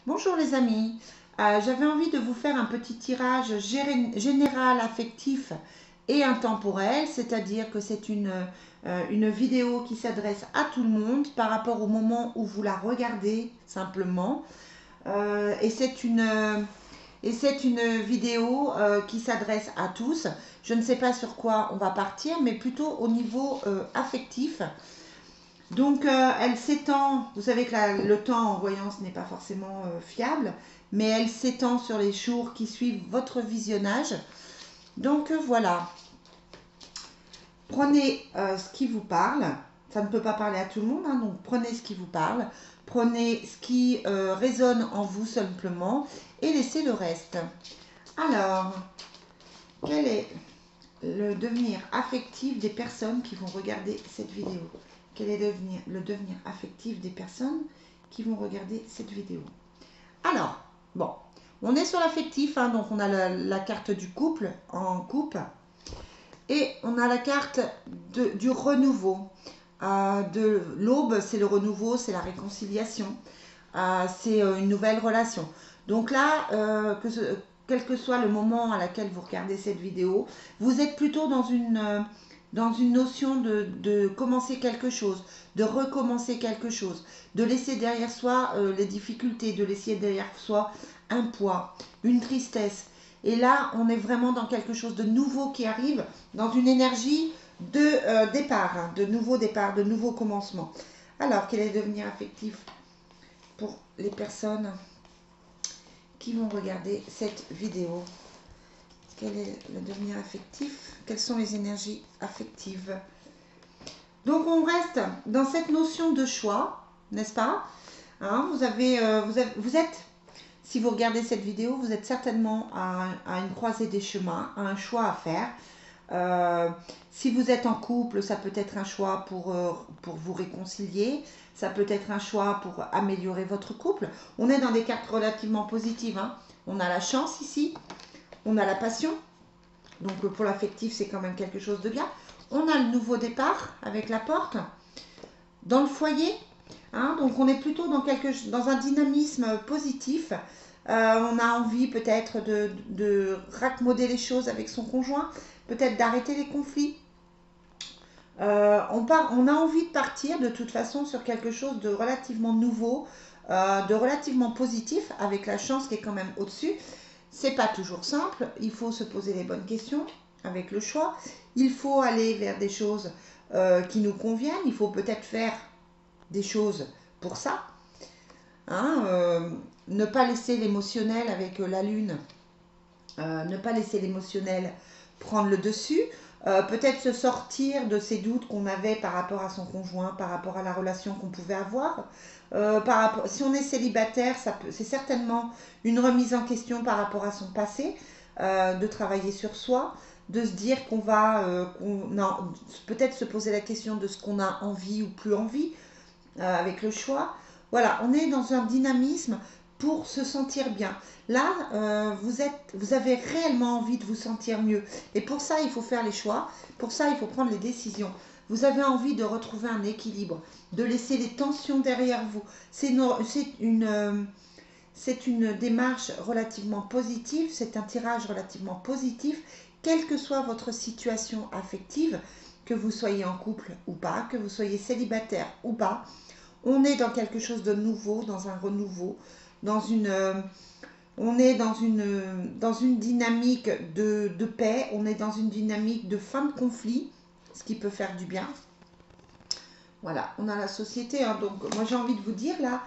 Bonjour les amis. J'avais envie de vous faire un petit tirage général, affectif et intemporel, c'est-à-dire que c'est une vidéo qui s'adresse à tout le monde par rapport au moment où vous la regardez simplement. Et c'est une vidéo qui s'adresse à tous. Je ne sais pas sur quoi on va partir, mais plutôt au niveau affectif. Donc, elle s'étend, vous savez que le temps en voyance n'est pas forcément fiable, mais elle s'étend sur les jours qui suivent votre visionnage. Donc, voilà, prenez ce qui vous parle. Ça ne peut pas parler à tout le monde, hein, donc prenez ce qui vous parle. Prenez ce qui résonne en vous simplement et laissez le reste. Alors, quel est le devenir affectif des personnes qui vont regarder cette vidéo? Quel est le devenir affectif des personnes qui vont regarder cette vidéo? Alors, bon, on est sur l'affectif, hein, donc on a la carte du couple en coupe et on a la carte du renouveau. De l'aube, c'est le renouveau, c'est la réconciliation, c'est une nouvelle relation. Donc là, quel que soit le moment à laquelle vous regardez cette vidéo, vous êtes plutôt dans une notion de commencer quelque chose, de recommencer quelque chose, de laisser derrière soi les difficultés, de laisser derrière soi un poids, une tristesse. Et là, on est vraiment dans quelque chose de nouveau qui arrive, dans une énergie de départ, hein, de nouveau départ, de nouveau commencement. Alors, quel est le devenir affectif pour les personnes qui vont regarder cette vidéo? Quel est le devenir affectif? Quelles sont les énergies affectives? Donc, on reste dans cette notion de choix, n'est-ce pas? Hein, vous êtes, si vous regardez cette vidéo, vous êtes certainement à une croisée des chemins, à un choix à faire. Si vous êtes en couple, ça peut être un choix pour vous réconcilier, ça peut être un choix pour améliorer votre couple. On est dans des cartes relativement positives, hein. On a la chance ici, on a la passion, donc pour l'affectif c'est quand même quelque chose de bien. On a le nouveau départ avec la porte, dans le foyer, hein, donc on est plutôt dans un dynamisme positif. On a envie peut-être de raccommoder les choses avec son conjoint, peut-être d'arrêter les conflits. On a envie de partir de toute façon sur quelque chose de relativement nouveau, de relativement positif, avec la chance qui est quand même au-dessus. C'est pas toujours simple, il faut se poser les bonnes questions avec le choix. Il faut aller vers des choses qui nous conviennent, il faut peut-être faire des choses pour ça. Hein, ne pas laisser l'émotionnel avec la lune, ne pas laisser l'émotionnel prendre le dessus, peut-être se sortir de ces doutes qu'on avait par rapport à son conjoint, par rapport à la relation qu'on pouvait avoir. Si on est célibataire, c'est certainement une remise en question par rapport à son passé, de travailler sur soi, de se dire peut-être se poser la question de ce qu'on a envie ou plus envie, avec le choix. Voilà, on est dans un dynamisme pour se sentir bien. Là, vous avez réellement envie de vous sentir mieux. Et pour ça, il faut faire les choix. Pour ça, il faut prendre les décisions. Vous avez envie de retrouver un équilibre, de laisser les tensions derrière vous. C'est une démarche relativement positive, c'est un tirage relativement positif, quelle que soit votre situation affective, que vous soyez en couple ou pas, que vous soyez célibataire ou pas. On est dans quelque chose de nouveau, dans un renouveau, on est dans une dynamique de paix, on est dans une dynamique de fin de conflit, ce qui peut faire du bien. Voilà, on a la société, hein, donc moi j'ai envie de vous dire là,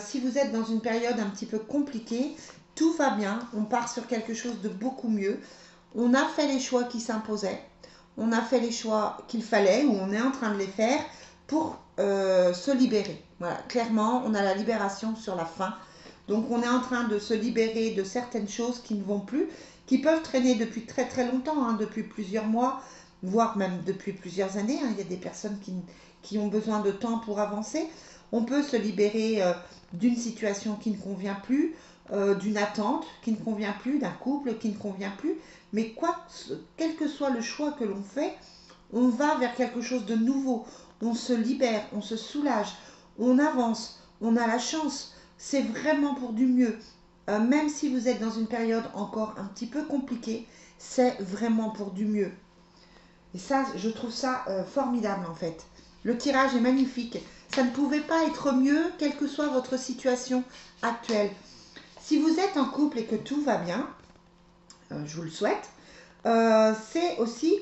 si vous êtes dans une période un petit peu compliquée, tout va bien, on part sur quelque chose de beaucoup mieux. On a fait les choix qui s'imposaient, on a fait les choix qu'il fallait, ou on est en train de les faire pour se libérer. Voilà, clairement, on a la libération sur la fin. Donc on est en train de se libérer de certaines choses qui ne vont plus, qui peuvent traîner depuis très très longtemps, hein, depuis plusieurs mois, voire même depuis plusieurs années. Hein. Il y a des personnes qui ont besoin de temps pour avancer. On peut se libérer d'une situation qui ne convient plus, d'une attente qui ne convient plus, d'un couple qui ne convient plus. Mais quel que soit le choix que l'on fait, on va vers quelque chose de nouveau. On se libère, on se soulage, on avance, on a la chance. c'est vraiment pour du mieux. Même si vous êtes dans une période encore un petit peu compliquée, c'est vraiment pour du mieux. Et ça, je trouve ça formidable en fait. Le tirage est magnifique. Ça ne pouvait pas être mieux, quelle que soit votre situation actuelle. Si vous êtes en couple et que tout va bien, je vous le souhaite, c'est aussi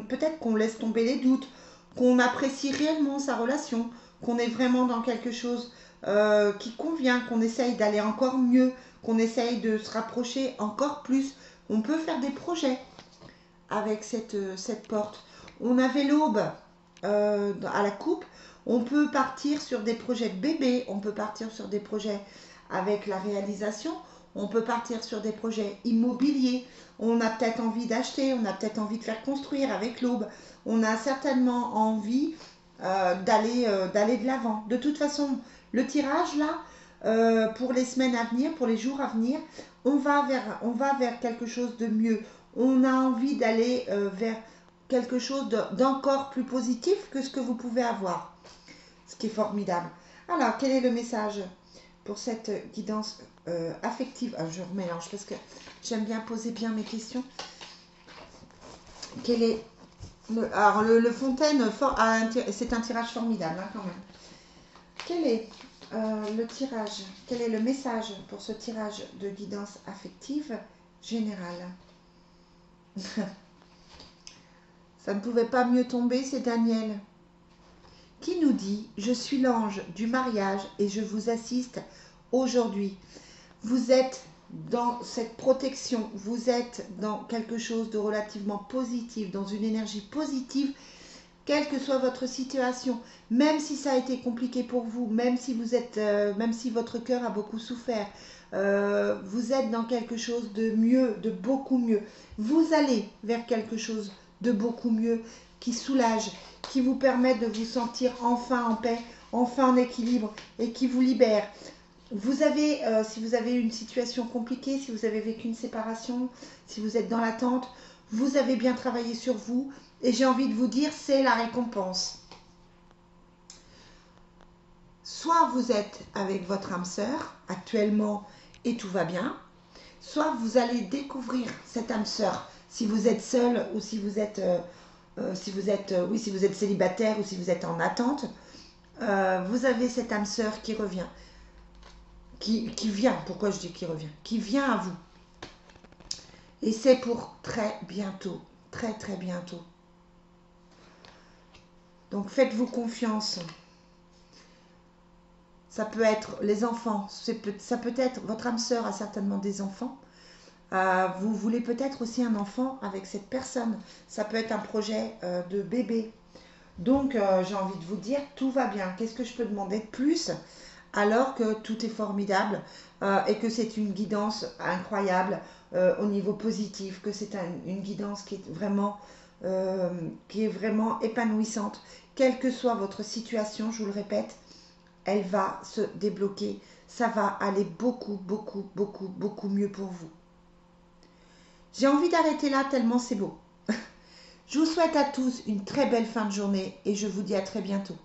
peut-être qu'on laisse tomber les doutes, qu'on apprécie réellement sa relation, qu'on est vraiment dans quelque chose qui convient, qu'on essaye d'aller encore mieux, qu'on essaye de se rapprocher encore plus. On peut faire des projets avec cette porte. On avait l'aube à la coupe. On peut partir sur des projets de bébé, on peut partir sur des projets avec la réalisation, on peut partir sur des projets immobiliers. On a peut-être envie d'acheter, on a peut-être envie de faire construire avec l'aube. On a certainement envie d'aller de l'avant. De toute façon, le tirage là, pour les semaines à venir, pour les jours à venir, on va vers quelque chose de mieux. On a envie d'aller vers quelque chose d'encore plus positif que ce que vous pouvez avoir. Ce qui est formidable. Alors, quel est le message pour cette guidance affective? Je remélange parce que j'aime bien poser bien mes questions. Quel est alors, le Fontaine, c'est un tirage formidable hein, quand même. Quel est le tirage? Quel est le message pour ce tirage de guidance affective générale? Ça ne pouvait pas mieux tomber, c'est Daniel qui nous dit: je suis l'ange du mariage et je vous assiste aujourd'hui. Vous êtes dans cette protection, vous êtes dans quelque chose de relativement positif, dans une énergie positive, quelle que soit votre situation, même si ça a été compliqué pour vous, même si votre cœur a beaucoup souffert, vous êtes dans quelque chose de mieux, de beaucoup mieux. Vous allez vers quelque chose de beaucoup mieux, qui soulage, qui vous permet de vous sentir enfin en paix, enfin en équilibre et qui vous libère. Vous avez, si vous avez une situation compliquée, si vous avez vécu une séparation, si vous êtes dans l'attente, vous avez bien travaillé sur vous et j'ai envie de vous dire, c'est la récompense. Soit vous êtes avec votre âme sœur actuellement et tout va bien, soit vous allez découvrir cette âme sœur si vous êtes seul ou si vous êtes, si vous êtes célibataire ou si vous êtes en attente. Vous avez cette âme sœur qui revient. Qui vient, pourquoi je dis qui revient, qui vient à vous. Et c'est pour très bientôt, très très bientôt. Donc faites-vous confiance. Ça peut être les enfants, ça peut être, votre âme sœur a certainement des enfants. Vous voulez peut-être aussi un enfant avec cette personne. Ça peut être un projet de bébé. Donc j'ai envie de vous dire, tout va bien. Qu'est-ce que je peux demander de plus ? Alors que tout est formidable et que c'est une guidance incroyable au niveau positif, que c'est une guidance qui est vraiment épanouissante. Quelle que soit votre situation, je vous le répète, elle va se débloquer. Ça va aller beaucoup, beaucoup, beaucoup, beaucoup mieux pour vous. J'ai envie d'arrêter là tellement c'est beau. Je vous souhaite à tous une très belle fin de journée et je vous dis à très bientôt.